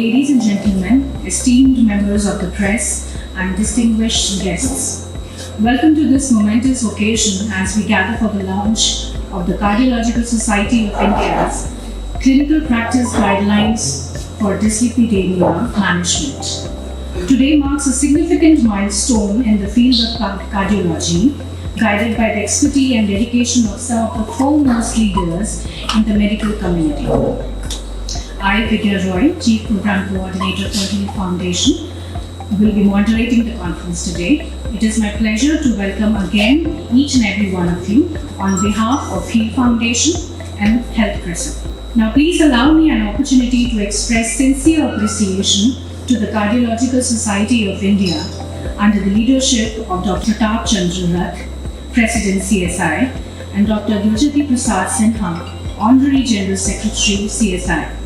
ladies and gentlemen, esteemed members of the press, and distinguished guests. Welcome to this momentous occasion as we gather for the launch of the Cardiological Society of India's Clinical Practice Guidelines for Dyslipidemia Management. Today marks a significant milestone in the field of cardiology, guided by the expertise and dedication of some of the foremost leaders in the medical community. I, Vidya Roy, Chief Program Coordinator for Heal Foundation, will be moderating the conference today. It is my pleasure to welcome again each and every one of you on behalf of Heal Foundation and Health Crescent. Now please allow me an opportunity to express sincere appreciation to the Cardiological Society of India under the leadership of Dr. Pratap Chandra Rath, President CSI, and Dr. Gurjati Prasad Sinha, Honorary General Secretary CSI.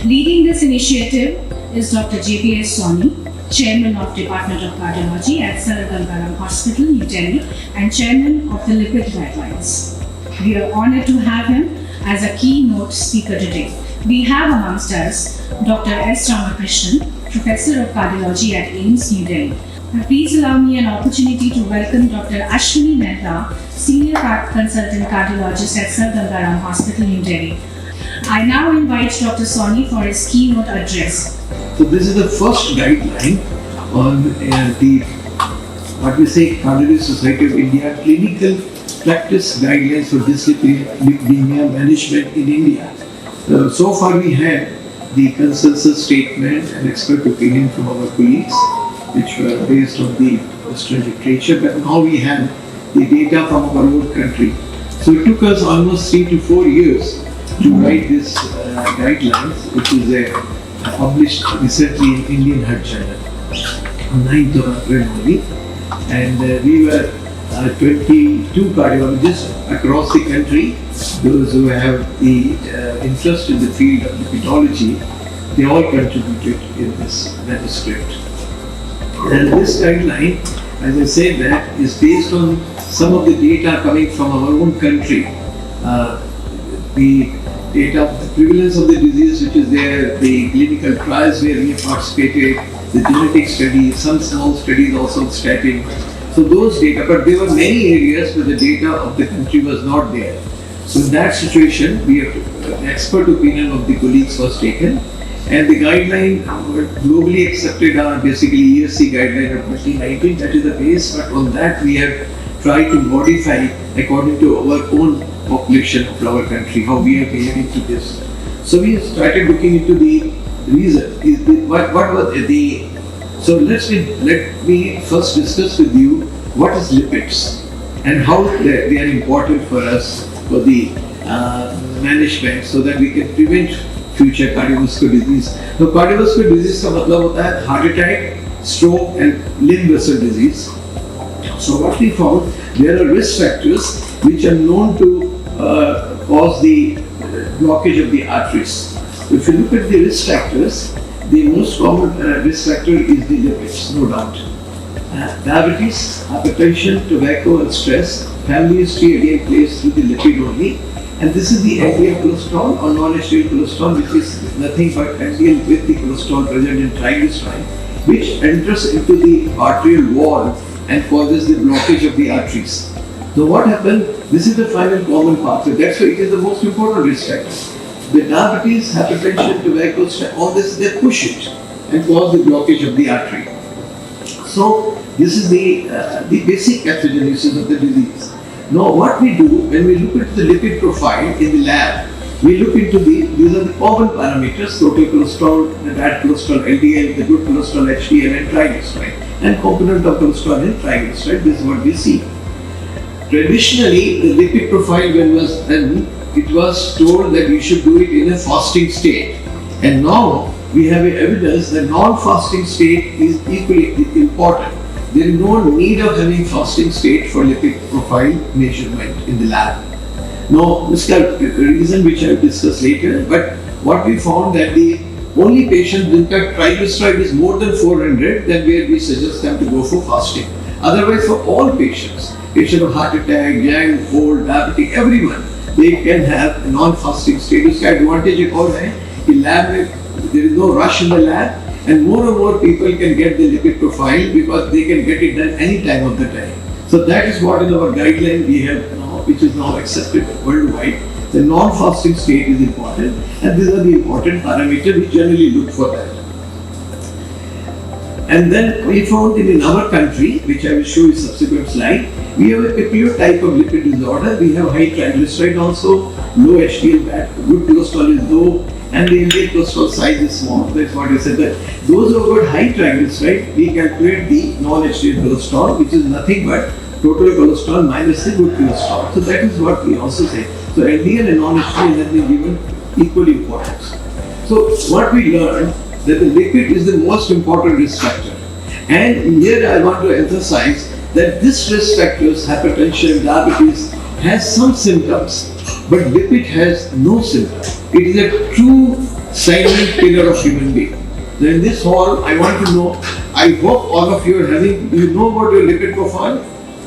Leading this initiative is Dr. JPS Soni, Chairman of Department of Cardiology at Sir Gangaram Hospital, New Delhi, and Chairman of the Lipid Guidelines. We are honored to have him as a keynote speaker today. We have amongst us Dr. S. Ramakrishnan, Professor of Cardiology at AIIMS, New Delhi. Now, please allow me an opportunity to welcome Dr. Ashwini Mehta, Senior Consultant Cardiologist at Sir Gangaram Hospital, New Delhi. I now invite Dr. Soni for his keynote address. So this is the first guideline on the Cardiological Society of India Clinical Practice Guidelines for Dyslipidemia Management in India. So far we had the consensus statement and expert opinion from our colleagues, which were based on the Western literature, but now we have the data from our own country. So it took us almost 3 to 4 years to write this guidelines, which is published recently in Indian Heart Journal on 9th of April only. And we were 22 cardiologists across the country, those who have the interest in the field of lipidology. They all contributed in this manuscript. And this guideline, as I said, that is based on some of the data coming from our own country. The data of the prevalence of the disease which is there, the clinical trials where we have participated, the genetic studies, some small studies also on statin. So those data, but there were many areas where the data of the country was not there. So in that situation, we have expert opinion of the colleagues was taken, and the guideline globally accepted are basically ESC guideline of 2019, that is the base, but on that we have tried to modify according to our own population of our country, how we are behaving to this. So we started looking into the reason. What was the... So let me first discuss with you what is lipids and how they are important for us for the management so that we can prevent future cardiovascular disease. Now cardiovascular disease का मतलब होता है heart attack, stroke and limb vessel disease. So what we found, there are risk factors which are known to cause the blockage of the arteries. If you look at the risk factors, the most common risk factor is the lipids, no doubt. Diabetes, hypertension, tobacco and stress. Family history again plays through the lipid only. And this is the LDL cholesterol or non-HDL cholesterol, which is nothing but LDL with the cholesterol present in triglyceride, which enters into the arterial wall and causes the blockage of the arteries. So what happened? This is the final common pathway. That's why it is the most important risk factor. The diabetes, hypertension, tobacco, all this, they push it and cause the blockage of the artery. So this is the basic pathogenesis of the disease. Now what we do when we look at the lipid profile in the lab, we look into these are the common parameters: total cholesterol, the bad cholesterol LDL, the good cholesterol HDL and triglyceride, and component of cholesterol and triglyceride. This is what we see. Traditionally, the lipid profile when was done, it was told that we should do it in a fasting state. And now we have evidence that non-fasting state is equally important. There is no need of having fasting state for lipid profile measurement in the lab. Now, this is a reason which I will discuss later, but what we found that the only patients with triglyceride is more than 400, then where we suggest them to go for fasting. Otherwise, for all patients, patient of heart attack, young, old, diabetic, everyone, they can have a non-fasting state. उसका advantage एक और है कि lab में there is no rush in the lab, and more people can get the lipid profile because they can get it done any time of the time. So that is what in our guideline we have now, which is now accepted worldwide. The non-fasting state is important, and these are the important parameters we generally look for that. And then we found in our country, which I will show you subsequent slide, we have a peculiar type of lipid disorder. We have high triglyceride also, low HDL bad, good cholesterol is low, and the LDL cholesterol size is small. That's what I said, that those who have got high triglyceride, we calculate the non-HDL cholesterol, which is nothing but total cholesterol minus the good cholesterol. So that is what we also say. So LDL and non-HDL have been given equal importance. So what we learned, that the lipid is the most important risk factor. And here I want to emphasize that this risk factors, hypertension, diabetes, has some symptoms, but lipid has no symptoms. It is a true silent killer of human being. So in this hall, I want to know, I hope all of you are having, do you know about your lipid profile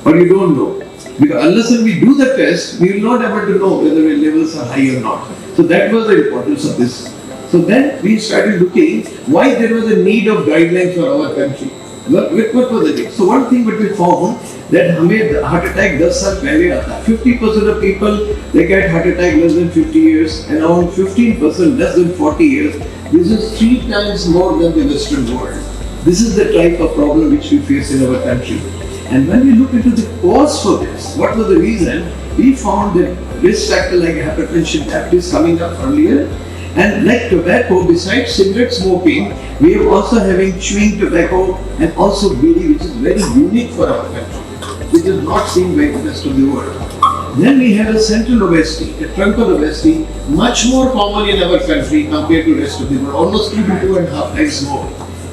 or you don't know? Because unless we do the test, we will not able to know whether your levels are high or not. So that was the importance of this. So then we started looking why there was a need of guidelines for our country. What was the need? So one thing that we found, that हमें heart attack 10 साल पहले आता, 50% of people they get heart attack less than 50 years, and around 15% less than 40 years. This is 3 times more than the Western world. This is the type of problem which we face in our country. And when we look into the cause for this, what was the reason? We found that risk factor like hypertension, diabetes coming up earlier. And like tobacco, besides cigarette smoking, we are also having chewing tobacco and also bidi, which is very unique for our country, which is not seen by the rest of the world. Then we have a central obesity, a truncal obesity, much more common in our country compared to the rest of the world, almost 2 to 2.5 times more,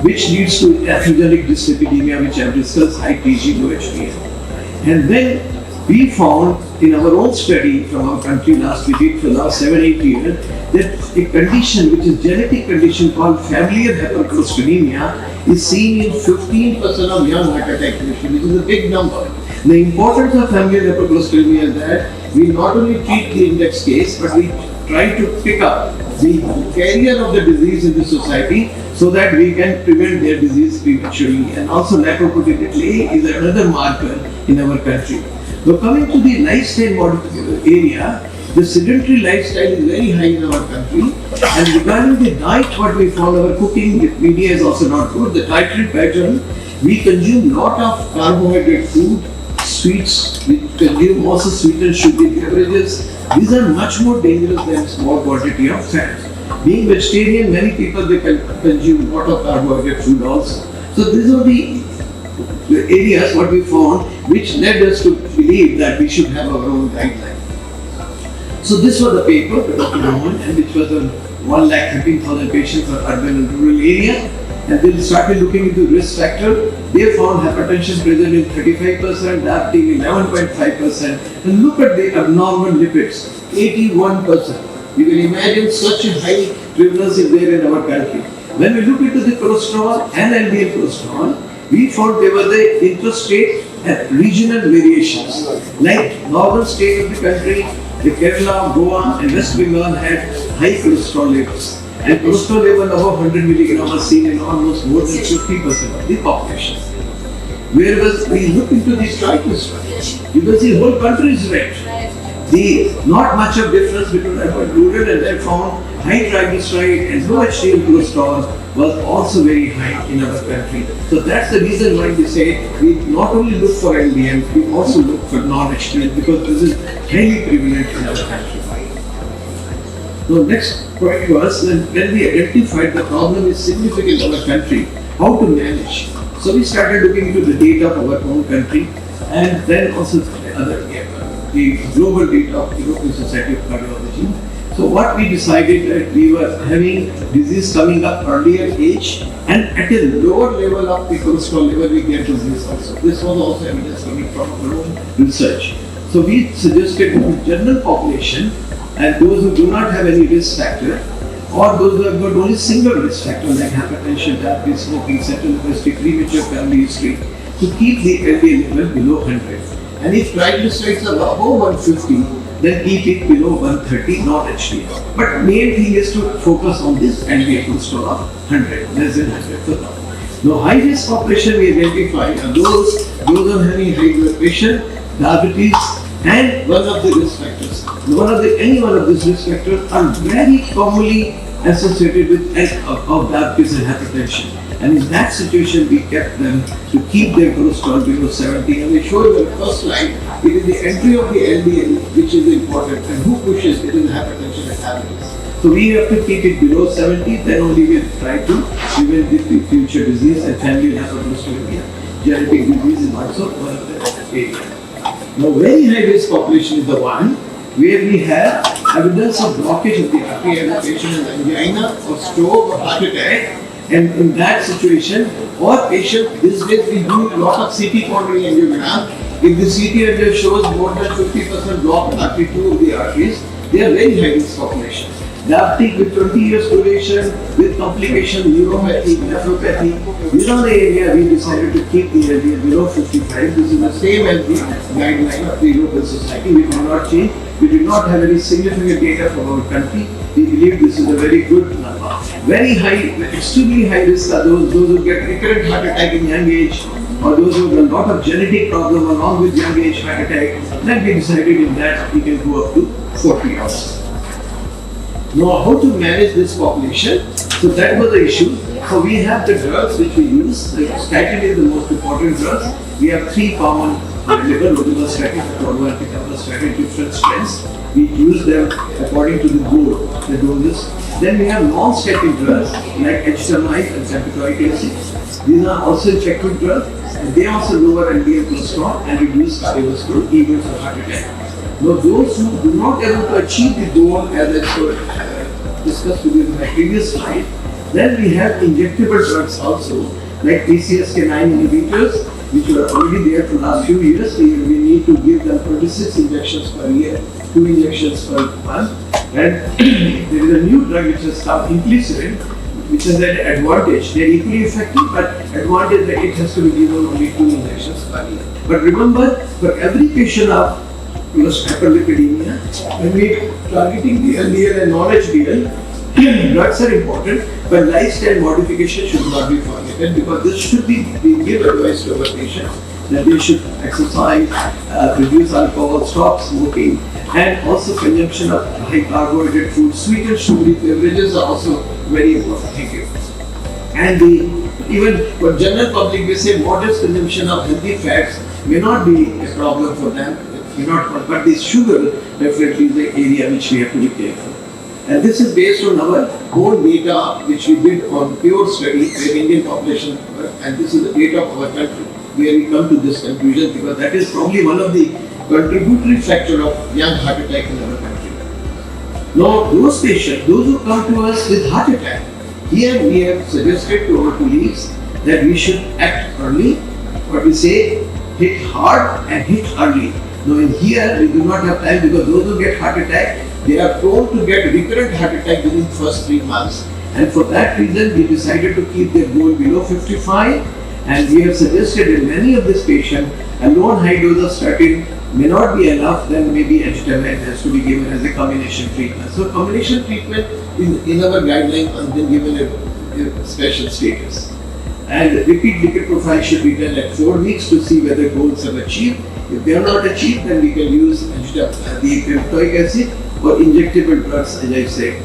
which leads to atherogenic dyslipidemia, which I have discussed, high TG, low HDL. And then we found in our own study from our country we did for the last 7-8 years, that a condition which is genetic condition called familial hypercholesterolemia is seen in 15% of young heart attack patients, which is a big number. The importance of familial hypercholesterolemia is that we not only treat the index case, but we try to pick up the carrier of the disease in the society so that we can prevent their disease prematurely. And also lipoprotein A is another marker in our country. So coming to the lifestyle area, the sedentary lifestyle is very high in our country. And regarding the diet, what we found, our cooking media is also not good. The dietary pattern, we consume lot of carbohydrate food, sweets, we consume also sweet and sugary beverages. These are much more dangerous than small quantity of fat. Being vegetarian, many people they can consume lot of carbohydrate food also. So these are the areas what we found which led us to believe that we should have our own guideline. So this was the paper, Dr. Roman, and which was on 1,13,000 patients for urban and rural area. And they started looking into risk factor. They found hypertension present in 35%, diabetes in 11.5%. And look at the abnormal lipids, 81%. You can imagine such a high prevalence is there in our country. When we look into the cholesterol and LDL cholesterol, we found there were the interstate and regional variations. Like northern state of the country, the Kerala, Goa and West Bengal had high cholesterol levels. And cholesterol level above 100 milligrams was seen in almost more than 50% of the population. Whereas we look into the triglycerides, you can see the whole country is red. Not much of difference between urban and rural, and they found high triglyceride and low HDL cholesterol was also very high in our country. So that's the reason why we say we not only look for LDL, we also look for non-HDL because this is highly prevalent in our country. So next point was when we identified the problem is significant in our country, how to manage. So we started looking into the data of our own country and then also the global data of European Society of Cardiology. So what we decided that we were having disease coming up earlier age and at a lower level of the cholesterol level we get disease also. This was also evidence coming from our own research. So we suggested to the general population and those who do not have any risk factor or those who have got only single risk factor like hypertension, diabetes, smoking, central obesity, premature family history, to keep the LDL level below 100. And if triglycerides are above 150, then keep it below 130, not HDL. But main thing is to focus on this LDL cholesterol of 100, less than 100 for now. Now, high risk population we identify are those are having high blood pressure, diabetes, and one of the risk factors. Any one of these risk factors are very commonly associated with of diabetes and hypertension. And in that situation, we kept them to keep their cholesterol below 70. And we showed you the first slide, it is the entry of the LDL which is important, and who pushes it is hypertension and diabetes. So we have to keep it below 70, then only we'll try to prevent the future disease, and family hypercholesterolemia. Genetic disease is also one of the areas. Now, very high risk population is the one where we have evidence of blockage of the artery, either patient has angina or stroke or heart attack. And in that situation, or patient, these days we do a lot of CT coronary angiogram. If the CT angio shows more than 50% blocked artery, two of the arteries, they are very high risk population. Diabetic with 20 years duration, with complication, neuropathy, nephropathy. These are the area we decided to keep the LDL below 55. This is the same as the guideline of the European Society. We did not change. We did not have any significant data from our country. We believe this is a very good number. Very high, extremely high risk are those who get recurrent heart attack in young age, or those who have a lot of genetic problem along with young age heart attack. Then we decided in that we can go up to 40 hours. Now, how to manage this population? So that was the issue. So we have the drugs which we use. The statin is the most important drug. We have three common available: rosuvastatin, atorvastatin, different strengths. We use them according to the goal, the doses. Then we have non-statin drugs like HTMI and camptothenic acid. These are also effective drugs, and they also lower LDL cholesterol and reduce cardiovascular events of heart attack. Now, those who do not able to achieve the goal, as I discussed with you in my previous slide, then we have injectable drugs also, like PCSK9 inhibitors, which were already there for the last few years. We need to give them 26 injections per year, 2 injections per month. And there is a new drug which has come, inclisiran, which has an advantage. They are equally effective, but advantage that it has to be given only 2 injections per year. But remember, for every patient of hyperlipidemia, when we are targeting the LDL and non-HDL, drugs are important, but lifestyle modification should not be forgotten, because this should be give advice to our patients that they should exercise, reduce alcohol, stop smoking, and also consumption of high carbohydrate foods. Sweet and sugary beverages are also very important. Thank you. And even for general public, we say modest consumption of healthy fats may not be a problem for them. But this sugar definitely is the area which we have to be careful. And this is based on our own data which we did on pure study where Indian population, and this is the data of our country where we come to this conclusion, because that is probably one of the contributory factor of young heart attack in our country. Now, those patients, those who come to us with heart attack, here we have suggested to our colleagues that we should act early, what we say, hit hard and hit early. Now, in here, we do not have time, because those who get heart attack, they are prone to get recurrent heart attack within the first 3 months. And for that reason, we decided to keep their goal below 55. And we have suggested in many of these patients, a low and high dose of statin may not be enough, then maybe HTMI has to be given as a combination treatment. So combination treatment in our guideline has been given a special status. And repeat lipid profile should be done at 4 weeks to see whether goals are achieved. If they are not achieved, then we can use the camptothenic acid or injectable drugs, as I said.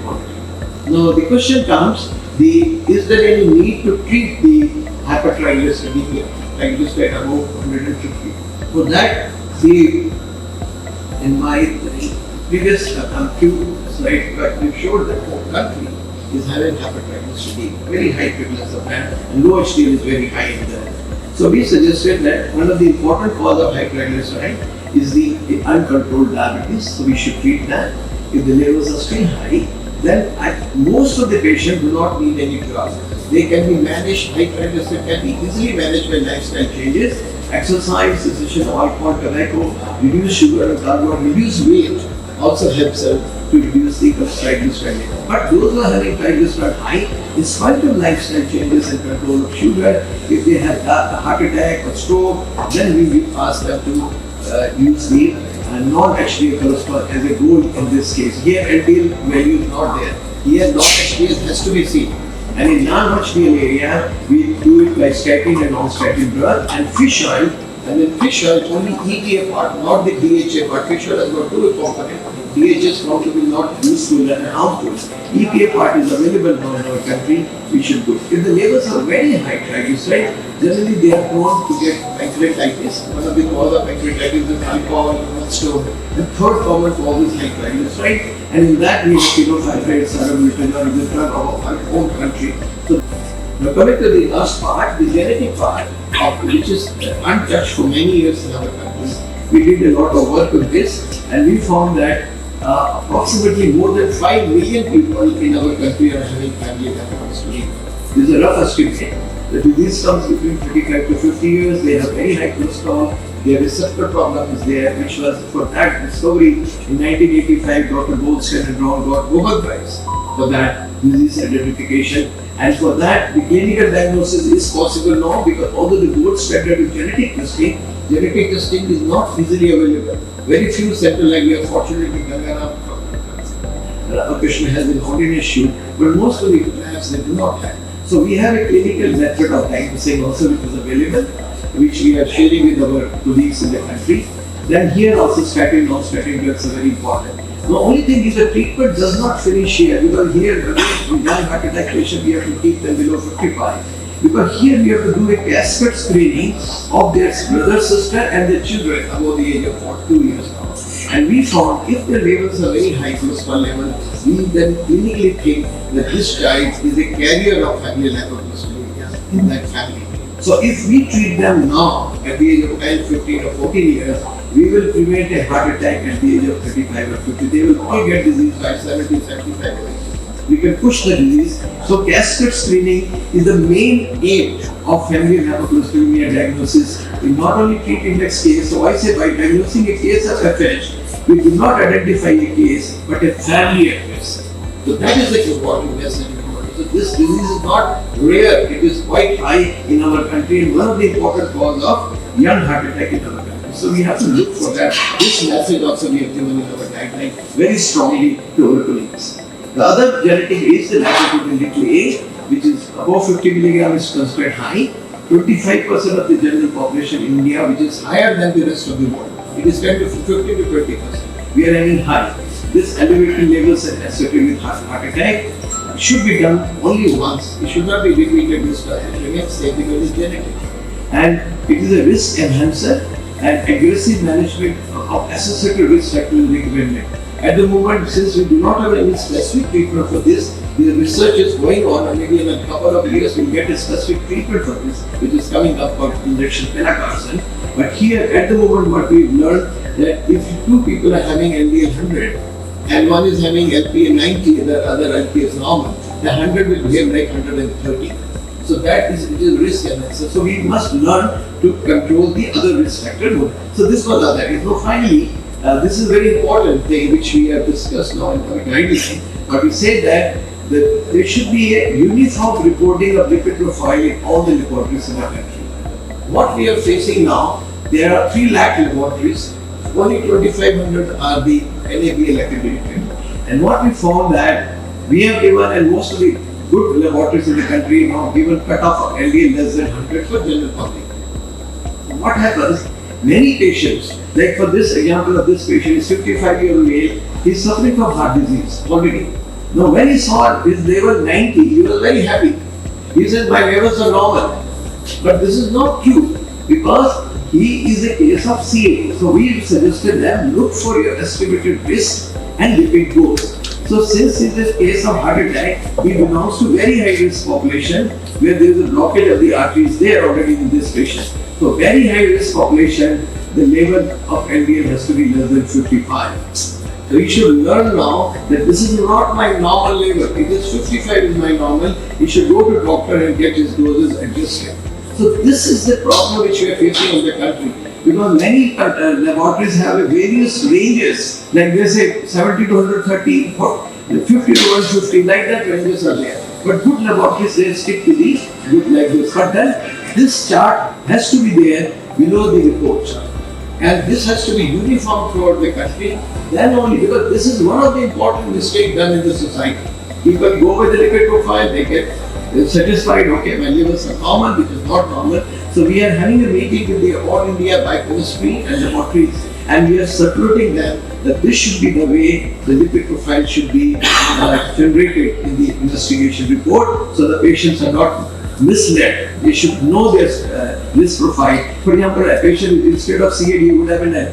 Now the question comes, is there any need to treat the hypertriglyceridemia, triglyceride above 150? For that, in my previous few slides, we showed that the country is having hypertriglyceridemia, very high prevalence of that, and low HDL is very high in that. So we suggested that one of the important cause of high triglyceride is the uncontrolled diabetes, so we should treat that. If the levels are still high, then most of the patients do not need any drug. They can be managed, high triglyceride can be easily managed by lifestyle changes, exercise, cessation of alcohol, tobacco, reduce sugar and carbohydrate, reduce weight also helps to reduce the triglyceride. But those who are having triglyceride high, in spite of lifestyle changes and control of sugar, if they have a heart attack or stroke, then we will ask them to use the non-HDL cholesterol as a goal in this case. Here LDL value is not there. Here non-HDL has to be seen. And in non-HDL area, we do it by statin and non-statin drug and fish oil. And in fish oil, only EPA part, not the DHA part. Fish oil has got two components. DHA is found to be not useful and harmful. EPA part is available now in our country. We should do. If the levels are very high triglyceride, generally they are prone to get pancreatitis. One of the causes of pancreatitis is alcohol, stone. The third common cause is high triglyceride. And in that we have phenylpyrrole, saraglutazone, is a drug of our own country. So now coming to the last part, the genetic part, which is untouched for many years in our country. We did a lot of work on this and we found that approximately more than 5 million people in our country are having family hypercholesterolemia. This is a rough estimate. The disease comes between 35 to 50 years, they have very high cholesterol, their receptor problem is there, which was for that discovery in 1985, Dr. Goldstein and Brown got Nobel Prize for that disease identification. And for that, the clinical diagnosis is possible now because although the gold standard is genetic testing is not easily available. Very few centers, like we are fortunate in Gangana, Krishna has been already issued, but most of the labs they do not have. So we have a clinical method of diagnosing also which is available, which we are sharing with our colleagues in the country. Then here also statin, non-statin drugs are very important. The only thing is the treatment does not finish here because here in young heart attack patient we have to keep them below 55. Because here we have to do a cascade screening of their brother, sister and their children above the age of 42 years now. And we found if the levels are very high cholesterol level, we then clinically think that this child is a carrier of familial hypercholesterolemia in that family. So if we treat them now at the age of 10, 15 or 14 years, we will prevent a heart attack at the age of 35 or 50. They will all get disease by 70, 75 years. We can push the disease. So cascade screening is the main aim of familial hypercholesterolemia diagnosis. We not only treat index case, so I say by diagnosing a case of FH, we do not identify a case, but a family at risk. So that is the important message. So this disease is not rare, it is quite high in our country and one of the important causes of young heart attack in our country. So we have to look for that. This message also we have given in our guideline very strongly to our colleagues. The other genetic is the lipoprotein A, which is above 50 milligrams is considered high. 25% of the general population in India, which is higher than the rest of the world. It is 10 to 15 to 20%. We are having high. This elevated levels are associated with heart attack. Should be done only once. It should not be repeated this time. It remains safe because it's genetic. And it is a risk enhancer and aggressive management of associated risk factors is recommended. At the moment, since we do not have any specific treatment for this, the research is going on and maybe in a couple of years we'll get a specific treatment for this, which is coming up for injection pelacarsen. But here at the moment what we've learned that if two people are having LDL 100 and one is having LPA 90 and the other LPA is normal, the 100 will behave like 130. So that is it is risk enhancer. So we must learn to control the other risk factor more. So this was other. So finally, this is a very important thing which we have discussed now in our guideline. But we say that there should be a uniform reporting of lipid profile in all the laboratories in our country. What we are facing now, there are 3 lakh laboratories. Only 2,500 are the NABL accredited. And what we found that we have given, and most of the good laboratories in the country now given cutoff of LDL less than 100 for general public. What happens? Many patients, like for this example of this patient, is 55-year-old male, he is suffering from heart disease already. Now when he saw his level 90, he was very happy. He said, my levels are normal. But this is not true because he is a case of CA. So we suggested them look for your estimated risk and lipid goals. So since it is a case of heart attack, he belongs to very high risk population where there is a blockage of the arteries there already in this patient. So very high risk population, the level of LDL has to be less than 55. So you should learn now that this is not my normal level. It is 55 is my normal. He should go to doctor and get his doses adjusted. So this is the problem which we are facing in the country. Because many laboratories have various ranges, like they say 70 to 130, 50 to 150, like that ranges are there. But good laboratories, they stick to the good like this. But then this chart has to be there below the report chart. and this has to be uniform throughout the country, then only, because this is one of the important mistakes done in the society. People go with the lipid profile, they get satisfied, okay, my levels are normal, which is not normal. So we are having a meeting with the All India Biochemistry and laboratories, and we are circulating them that this should be the way the lipid profile should be generated in the investigation report, so the patients are not misled. They should know this risk profile. For example, a patient instead of CAD would have been a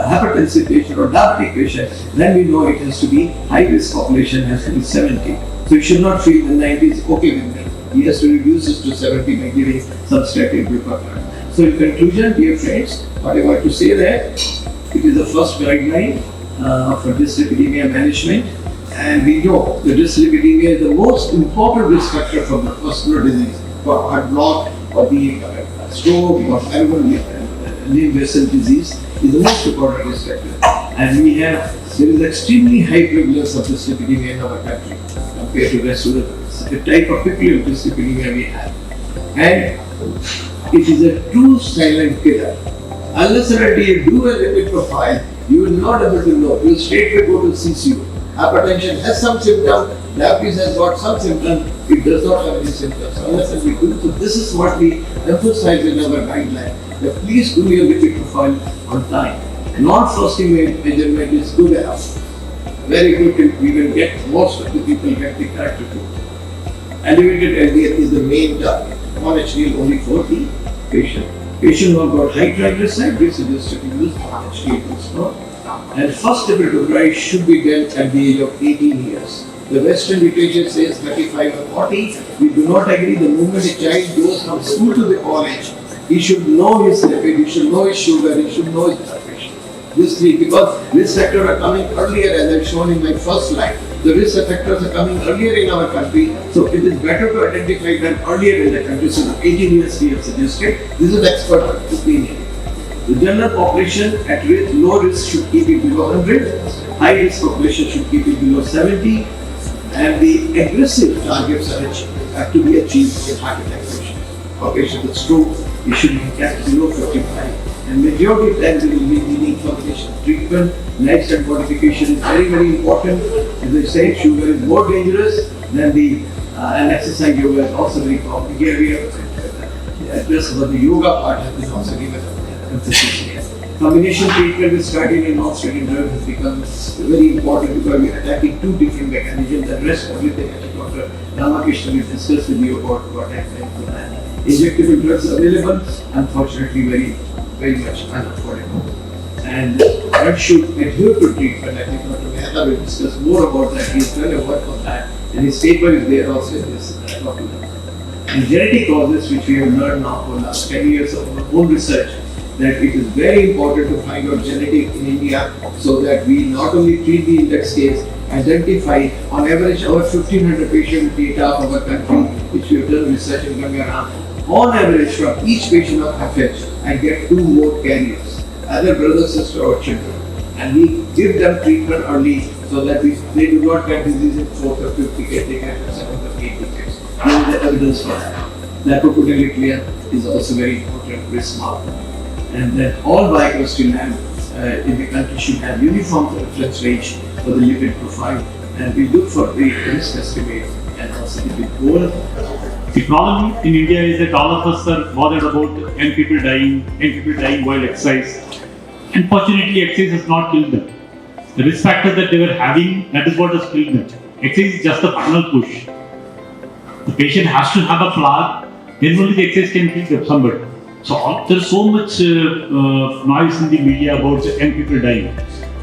hypertensive patient or diabetic patient. Then we know it has to be high risk population, has to be 70. So you should not feel the 90 is okay with me. He has to reduce it to 70 by giving some static glucagon. So in conclusion, dear friends, what I want to say that it is the first guideline for dyslipidemia management, and we know that dyslipidemia is the most important risk factor for vascular disease, for heart block, or the stroke, or limb vessel disease is the most important risk factor. And there is extremely high prevalence of dyslipidemia in our country compared to the rest of the type of peculiar dyslipidemia we have. And it is a true silent killer. Unless and until you do a lipid profile, you will not able to know. You will straightway go to CCU. Hypertension has some symptoms, diabetes has got some symptoms, it does not have any symptoms. Unless and we do. So this is what we emphasize in our guideline. That please do your lipid profile on time. Not fasting measurement is good enough. Very good till we will get most of the people get the correct report. Elevated LDL is the main target. Non HDL only for the patient. Patient who have got high triglyceride, we suggest to use HDL. And first lipid profile should be done at the age of 18 years. The Western literature says 35 or 40. We do not agree. The moment a child goes from school to the college, he should know his lipid, he should know his sugar, he should know his blood pressure. These three, because risk factors are coming earlier, as I've shown in my first slide. The risk factors are coming earlier in our country, so it is better to identify them earlier in the country. So 18 years we have suggested. This is expert opinion. The general population at risk, low risk should keep it below 100, high risk population should keep it below 70, and the aggressive targets have to be achieved in heart attack patients. For patients with stroke, it should be kept below 55. And majority of times we will be needing combination treatment. Lifestyle modification is very, very important. As I said, sugar is more dangerous than and exercise yoga is also very complicated. We have addressed about the yoga part has been also given consistently. Combination treatment with statin and non-statin drugs has become very important because we are attacking two different mechanisms. The rest everything I think Dr. Ramakrishna will discuss with you about what happened to that. Injectable drugs available, unfortunately very much unaffordable. And one should adhere to treatment. I think Dr. Mehta will discuss more about that. He has done a work on that. And his paper is there also in this document. And genetic causes, which we have learned now for the last 10 years of our own research, that it is very important to find out genetic in India so that we not only treat the index case, identify on average over 1500 patient data of our country, which we have done research in Ganga. On average, from each patient of FH, I get 2 more carriers, either brother, sister, or children. And we give them treatment early so that they do not get disease in 4th or 5th decade, they get 7th or 8th decades. There is the evidence for that. Lipopotential is also very important risk marker. And that all biochemistry labs in the country should have uniform reference range for the lipid profile. And we look for the risk estimate and also the big goal. The problem in India is that all of us are bothered about young people dying while exercise. Unfortunately, exercise has not killed them. The risk factor that they were having, that is what has killed them. Exercise is just a final push. The patient has to have a plaque, then only the exercise can kill somebody. So there's so much noise in the media about young people dying.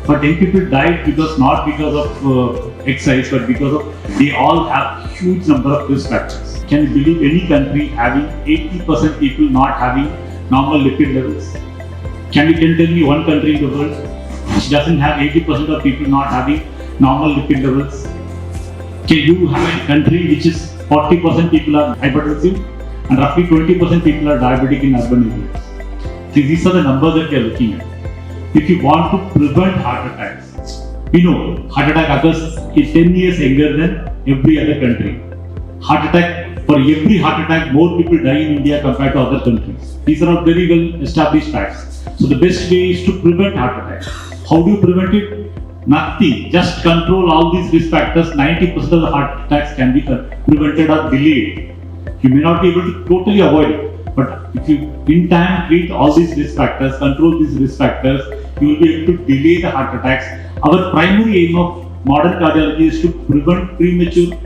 But young people died not because of exercise, but because of they all have huge number of risk factors. Can you believe any country having 80% people not having normal lipid levels? Can you tell me one country in the world which doesn't have 80% of people not having normal lipid levels? Can you have a country which is 40% people are hypertensive and roughly 20% people are diabetic in urban areas? So these are the numbers that we are looking at. If you want to prevent heart attacks, heart attack occurs is 10 years younger than every other country. For every heart attack, more people die in India compared to other countries. These are all very well established facts. So the best way is to prevent heart attack. How do you prevent it? Nothing. Just control all these risk factors. 90% of the heart attacks can be prevented or delayed. You may not be able to totally avoid it, but if you in time treat all these risk factors, control these risk factors, you will be able to delay the heart attacks. Our primary aim of modern cardiology is to prevent premature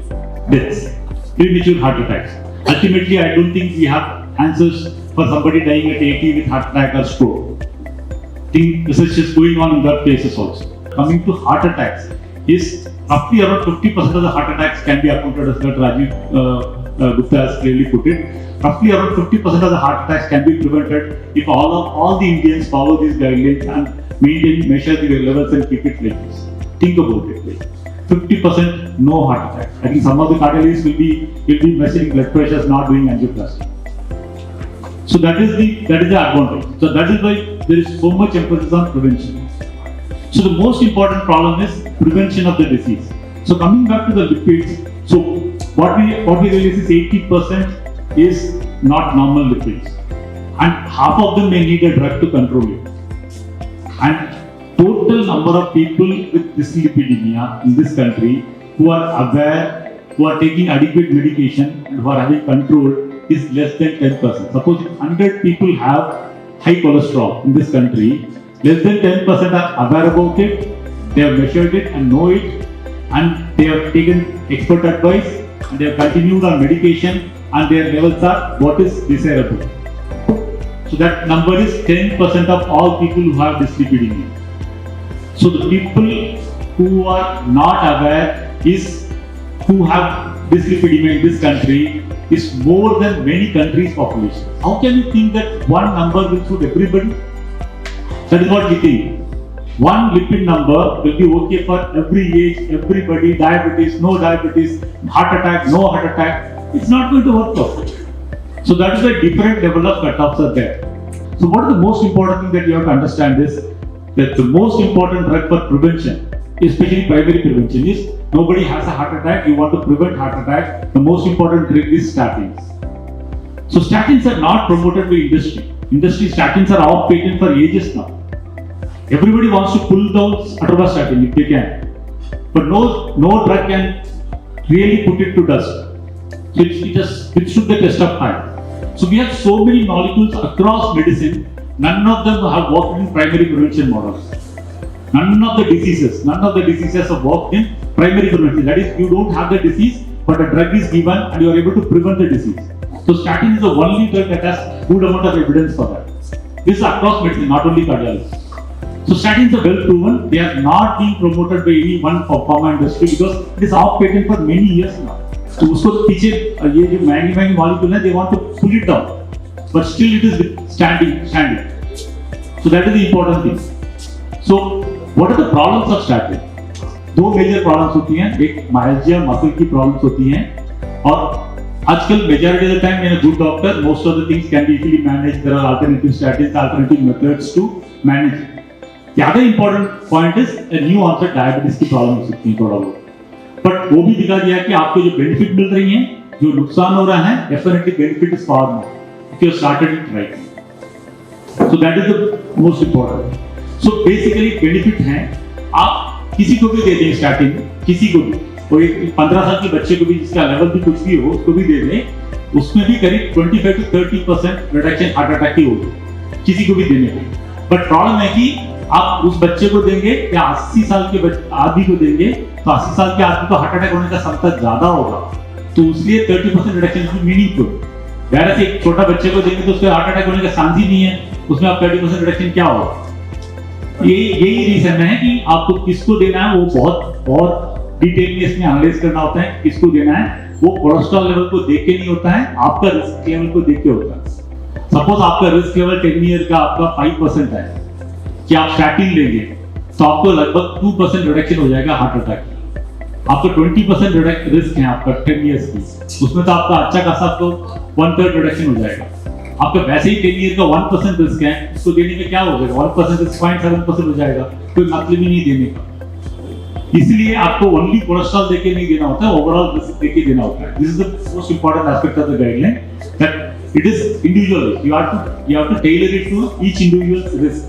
deaths, premature heart attacks. Ultimately, I don't think we have answers for somebody dying at 80 with heart attack or stroke. I think research is going on in that cases also. Coming to heart attacks, is roughly around 50% of the heart attacks can be accounted, as Rajiv Gupta has clearly put it. Roughly around 50% of the heart attacks can be prevented if all the Indians follow these guidelines and measure their levels and keep it like this. Think about it. 50% no heart attacks. I think some of the cardiologists will be measuring blood pressures, not doing angioplasty. So that is the advantage. So that is why there is so much emphasis on prevention. So the most important problem is prevention of the disease. So coming back to the lipids, so what we realize is 80% is not normal lipids, and half of them may need a drug to control it. And total number of people with dyslipidemia in this country who are aware, who are taking adequate medication and who are having control is less than 10%. Suppose if 100 people have high cholesterol in this country, less than 10% are aware about it, they have measured it and know it, and they have taken expert advice and they have continued on medication and their levels are what is desirable. So that number is 10% of all people who have dyslipidemia. So the people who are not aware who have dyslipidemia in this country is more than many countries' population. How can you think that one number will suit everybody? That is what we think. One lipid number will be okay for every age, everybody, diabetes, no diabetes, heart attack, no heart attack. It's not going to work out. So that is why different level of cutoffs are there. So what is the most important thing that you have to understand is that the most important drug for prevention, especially primary prevention, is nobody has a heart attack, you want to prevent heart attack, the most important drug is statins. So statins are not promoted by industry. Industry statins are off patent for ages now. Everybody wants to pull down atorvastatin if they can, but no drug can really put it to dust. So it stood the test of time. So we have so many molecules across medicine, none of them have worked in primary prevention models. None of the diseases have worked in primary prevention. That is, you don't have the disease, but a drug is given and you are able to prevent the disease. So statin is the only drug that has good amount of evidence for that. This is across medicine, not only cardiology. So statins are well proven. They are not being promoted by any one pharma industry because it is off patent for many years now. So उसको पीछे ये जो महंगी molecule है, they want to pull it down, but still it is standing. So that is the important thing. So what are the problems of statin? दो major problems होती हैं. एक myalgia muscle की problems होती हैं, और आजकल majority of the time in a good doctor, most of the things can be easily managed. There are alternative statins, alternative methods to manage. The other important point is a new onset diabetes की problem हो सकती है थोड़ा बहुत. But वो भी दिखा दिया कि आपको जो बेनिफिट मिल रही हैं, जो नुकसान हो रहा है, definitely benefit is far more if you started it right. So that is the most important. So basically benefit हैं, आप किसी को भी दे दें स्टार्टिंग, किसी को भी, कोई 15 साल के बच्चे को भी जिसका लेवल भी कुछ भी हो उसको भी दे दें, उसमें भी करीब 25 to 30% रिडक्शन हार्ट अटैक की होगी किसी को भी देने को. बट प्रॉब्लम है कि आप उस बच्चे को देंगे या 80 साल के आदमी को देंगे, तो 80 साल के आदमी को हार्ट अटैक होने का क्षमता ज्यादा होगा, तो इसलिए 30% रिडक्शन इज मीनिंगफुल. वैसे एक छोटा बच्चे को देंगे तो उसको हार्ट अटैक होने का चांस ही नहीं है, उसमें आप 30% रिडक्शन क्या होगा. यही रीजन है कि आपको किसको देना है वो बहुत डिटेल में इसमें एनालाइज करना होता है. किसको देना है वो कोलेस्ट्रॉल लेवल को देख के नहीं होता है, आपका रिस्क लेवल को देख के होता है. सपोज आपका रिस्क लेवल 10 ईयर का आपका 5% है कि आप स्टैटिन लेंगे, तो आपको लगभग 2% रिडक्शन हो जाएगा हार्ट अटैक. आपका 20% रिस्क है आपका 10 इयर्स की, उसमें तो आपका अच्छा खासा आपको 1/3 रिडक्शन हो जाएगा. आपका वैसे ही 10 ईयर का 1% रिस्क है, इसको देने में क्या हो जाएगा, 1% रिस्क 0.7% हो जाएगा, कोई मतलब ही नहीं देने का. इसलिए आपको ओनली कोलेस्ट्रॉल देके नहीं देना होता है, ओवरऑल रिस्क देके देना होता है. This is the most important aspect of the guideline, that It is individual. You have to tailor it to each individual's risk.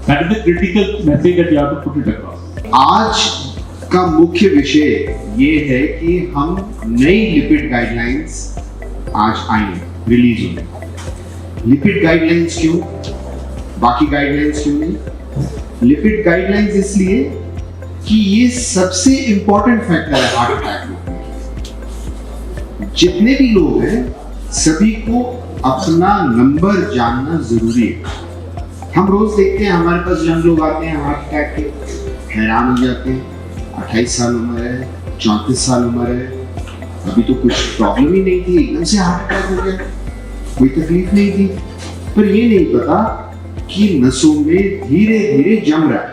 That is the critical message that you have to put it across. आज का मुख्य विषय ये है कि हम नई lipid guidelines आज आई रिलीज हुई। लिपिड गाइडलाइंस क्यों, बाकी गाइडलाइंस क्यों नहीं? लिपिड गाइडलाइंस इसलिए कि ये सबसे इंपॉर्टेंट फैक्टर है हार्ट अटैक में। जितने भी लोग हैं सभी को अपना नंबर जानना जरूरी है। हम रोज देखते हैं हमारे पास यंग लोग आते हैं हार्ट अटैक के, हैरान हो जाते हैं। 28 साल उम्र है, 34 साल उम्र है, अभी तो कुछ प्रॉब्लम ही नहीं थी, एकदम से हार्ट अटैक हो गया, कोई तकलीफ नहीं थी। पर ये नहीं पता कि नसों में धीरे धीरे जम रहा है।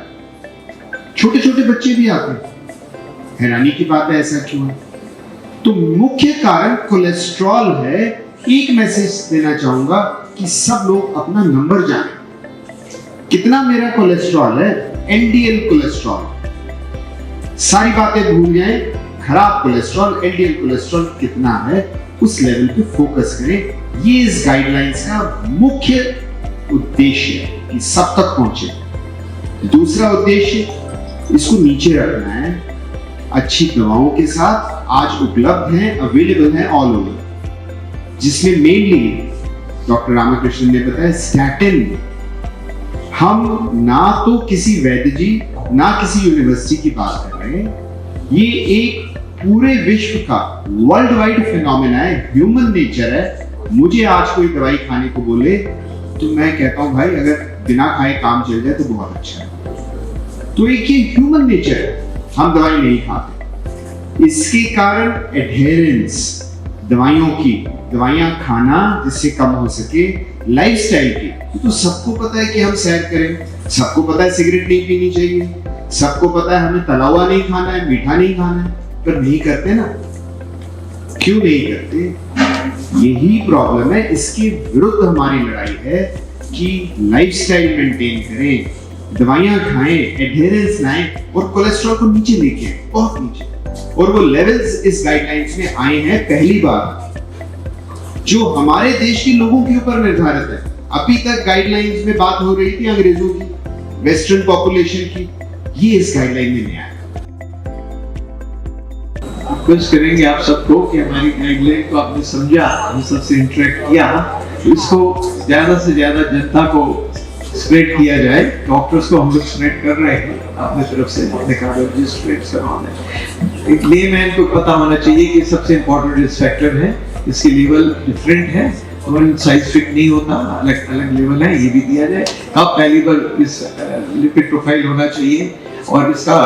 छोटे छोटे बच्चे भी आते हैं, हैरानी की बात है ऐसा क्यों है? तो मुख्य कारण कोलेस्ट्रॉल है। एक मैसेज देना चाहूंगा कि सब लोग अपना नंबर जानें। कितना मेरा कोलेस्ट्रॉल है, एलडीएल कोलेस्ट्रॉल, सारी बातें भूल जाएं। खराब कोलेस्ट्रॉल, एलडीएल कोलेस्ट्रॉल कितना है उस लेवल पे फोकस करें। ये इस गाइडलाइंस का मुख्य उद्देश्य है कि सब तक पहुंचे। दूसरा उद्देश्य इसको नीचे रखना है। अच्छी दवाओं के साथ आज उपलब्ध हैं, अवेलेबल हैं ऑल ओवर, जिसमें मेनली डॉक्टर रामकृष्णन ने बताया स्टैटिन। हम ना तो किसी वैद्य जी ना किसी यूनिवर्सिटी की बात कर रहे हैं, ये एक पूरे विश्व का वर्ल्ड वाइड फिनोमेना है, ह्यूमन नेचर है। मुझे आज कोई दवाई खाने को बोले तो मैं कहता हूं भाई अगर बिना खाए काम चल जाए तो बहुत अच्छा है। तो एक ये ह्यूमन नेचर है, हम दवाई नहीं खाते। इसके कारण एडहेरेंस, दवाइयां खाना जिससे कम हो सके, लाइफस्टाइल की। तो सबको पता है कि हम सैर करें, सबको पता है सिगरेट नहीं पीनी चाहिए, सबको पता है हमें तला हुआ नहीं खाना है, मीठा नहीं खाना है, पर नहीं करते ना। क्यों नहीं करते? यही प्रॉब्लम है। इसके विरुद्ध हमारी लड़ाई है कि लाइफस्टाइल मेंटेन करें, दवाइयां खाएं, एडहेरेंस लाएं और कोलेस्ट्रॉल को नीचे लेके आए, बहुत नीचे। और वो लेवल्स इस गाइडलाइंस में आए हैं पहली बार, जो हमारे देश के लोगों के ऊपर निर्धारित है। अभी तक गाइडलाइंस में बात हो रही थी अंग्रेजों की, वेस्टर्न पॉपुलेशन की, ये इस गाइडलाइन में नहीं आया। रिक्वेस्ट करेंगे आप सबको कि हमारी गाइडलाइन को आपने समझा, हम सबसे इंटरेक्ट किया, तो इसको ज्यादा से ज्यादा जनता को स्प्रेड किया जाए। डॉक्टर्स को हम लोग स्प्रेड कर रहे हैं अपनी तरफ से, कार्डियोलॉजिस्ट स्प्रेड करवाना है। एक लेमैन को पता होना चाहिए कि सबसे इंपॉर्टेंट रिस्क फैक्टर है, इसके लेवल डिफरेंट है, वन साइज फिट नहीं होता, अलग अलग लेवल है, ये भी दिया जाए। कब पहली बार इस लिपिड प्रोफाइल होना चाहिए और इसका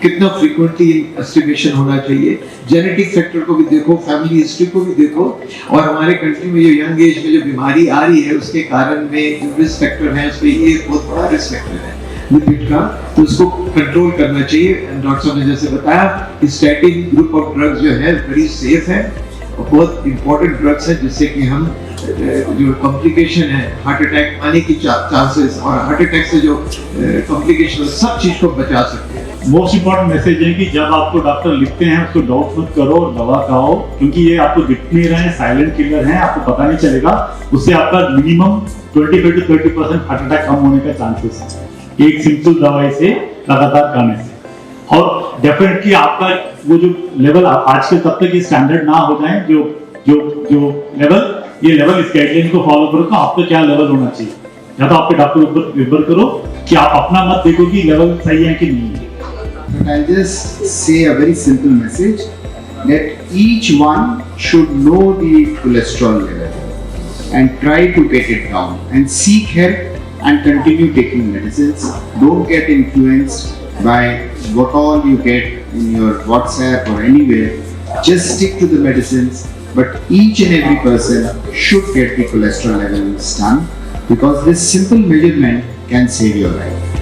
कितना फ्रीक्वेंटली एस्टिमेशन होना चाहिए। जेनेटिक फैक्टर को भी देखो, फैमिली हिस्ट्री को भी देखो, और हमारे कंट्री में जो यंग एज में जो बीमारी आ रही है उसके कारण में जो रिस्क फैक्टर है उसमें ये बहुत बड़ा रिस्क फैक्टर है लिपिड का, तो उसको कंट्रोल करना चाहिए। डॉक्टर साहब ने जैसे बताया कि स्टैटिन ग्रुप ऑफ ड्रग्स जो है वेरी सेफ है और बहुत इंपॉर्टेंट ड्रग्स है, जिससे कि हम जो कॉम्प्लिकेशन है हार्ट अटैक आने की चांसेस और हार्ट अटैक से जो कॉम्प्लिकेशन सब चीज को बचा सकते हैं। मोस्ट इम्पोर्टेंट मैसेज है कि जब आपको डॉक्टर लिखते हैं उसको डाउट मत करो और दवा खाओ, क्योंकि ये आपको दिख नहीं रहे हैं, साइलेंट किलर हैं, आपको पता नहीं चलेगा। उससे आपका मिनिमम 25 to 30% हार्ट अटैक कम होने का चांसेस है एक सिंपल दवाई से लगातार खाने से। और डेफिनेटली आपका वो जो लेवल आज के तब तक ये स्टैंडर्ड ना हो जाए, जो लेवल इस गाइडलाइन को फॉलो करो, तो आपका क्या लेवल होना चाहिए, या तो आपके डॉक्टर ऊपर निर्भर करो कि आप अपना मत देखो कि लेवल सही है कि नहीं है। But I'll just say a very simple message that each one should know the cholesterol level and try to get it down and seek help and continue taking medicines. Don't get influenced by what all you get in your WhatsApp or anywhere. Just stick to the medicines, but each and every person should get the cholesterol levels done, because this simple measurement can save your life.